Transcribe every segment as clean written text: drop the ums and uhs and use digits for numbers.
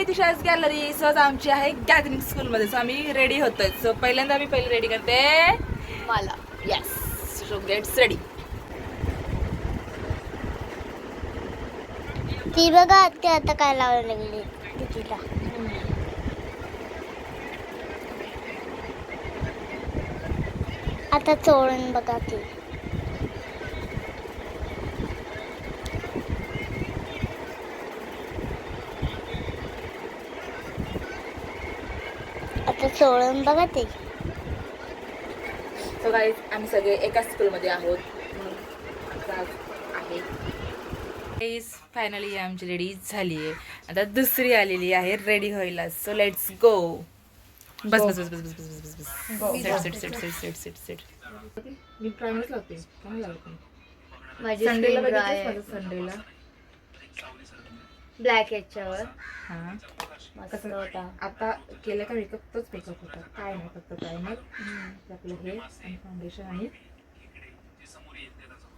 तिशाज gallery. सहज आमची आहे गॅदरिंग स्कूलमध्ये. सो आम्ही रेडी होतोय. सो पहिल्यांदा मी पहिले रेडी करते मला. Yes, so gets ready. ती बघा ते आता काय लावायला लागली तिला. आता चोळून बघा ती. आता चोळून बघा ते. सो गाईज आम्ही सगळे एकाच स्कूलमध्ये आहोत. आहे फायनली आमची रेडी झाली आहे. आता दुसरी आलेली आहे रेडी व्हायला. So let's go. बस बस बस बस बस बस बस बस. Set set set set set set. मी प्रायमरीच लावते. काय लावते? माझी संडेला बघितलंस माझं संडेला. ब्लॅक याच्यावर हां मस्त होता. आता केलं का मेकअप तोच मेकअप होता. काय नाही फक्त प्रायमर, आपलं हे आणि फाउंडेशन आणि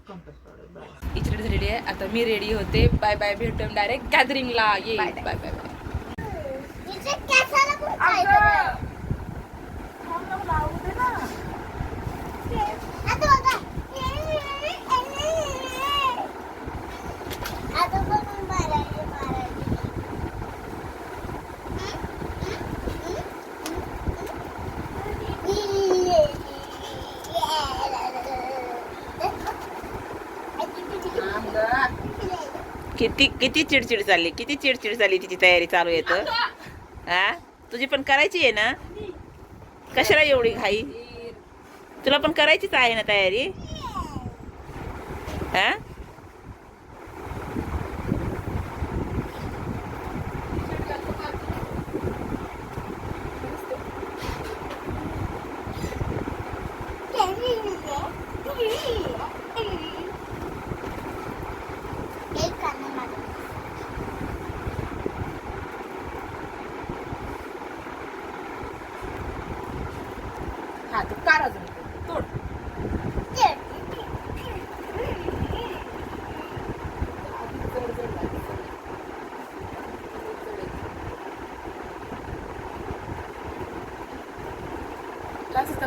कॉम्पॅक्ट पावडर. बस इच रेडी झालेली आहे. आता मी रेडी होते. बाय बाय, भेटून डायरेक्ट गॅदरिंगला. ये बाय बाय बाय. किती किती चिडचिड चालली, किती चिडचिड चालली. तिची तयारी चालू आहे तर. हा, तुझी पण करायची आहे ना. कशाला एवढी घाई? तुला पण करायचीच आहे ना तयारी. हा, हा तू कार अजून तोड.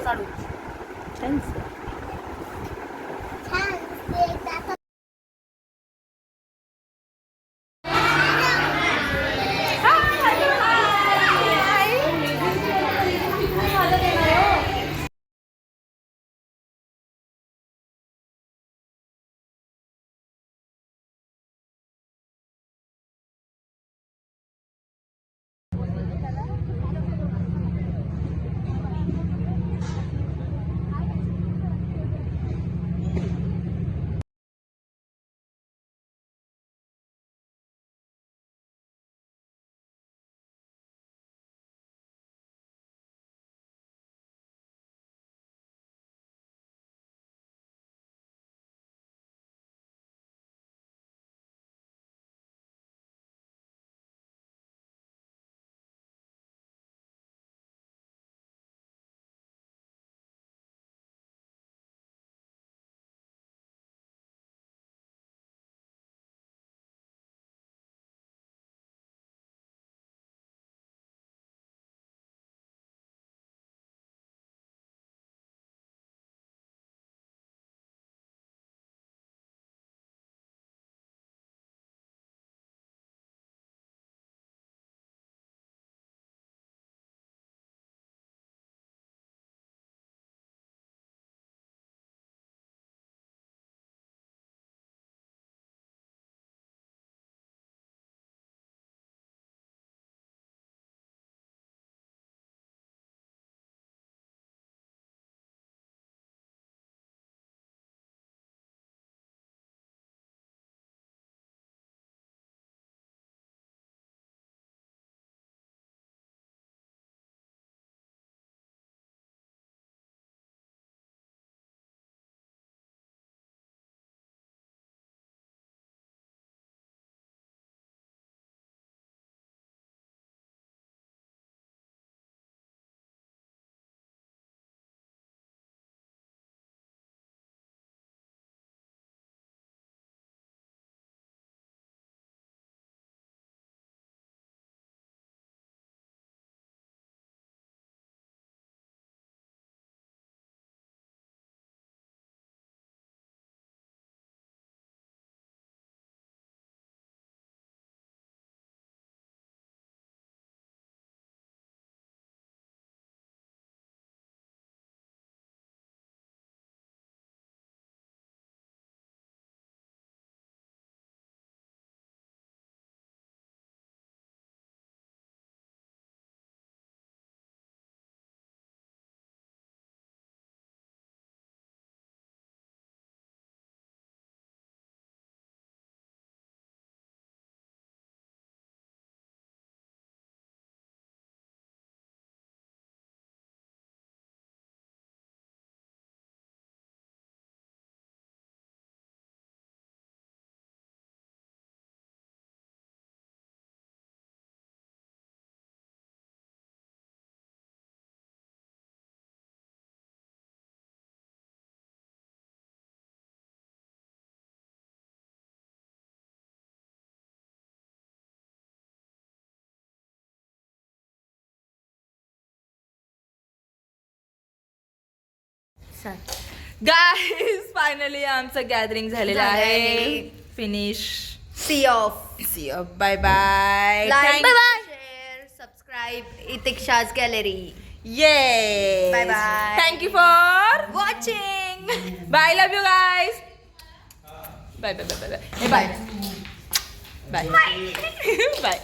काढू गाईज फायनली आमचं गॅदरिंग झालेलं आहे. Finish. See off. Bye bye. Like share subscribe Itiksha's gallery. ये Bye bye. Thank you for watching. Bye. Love you guys. Bye bye bye bye bye bye bye.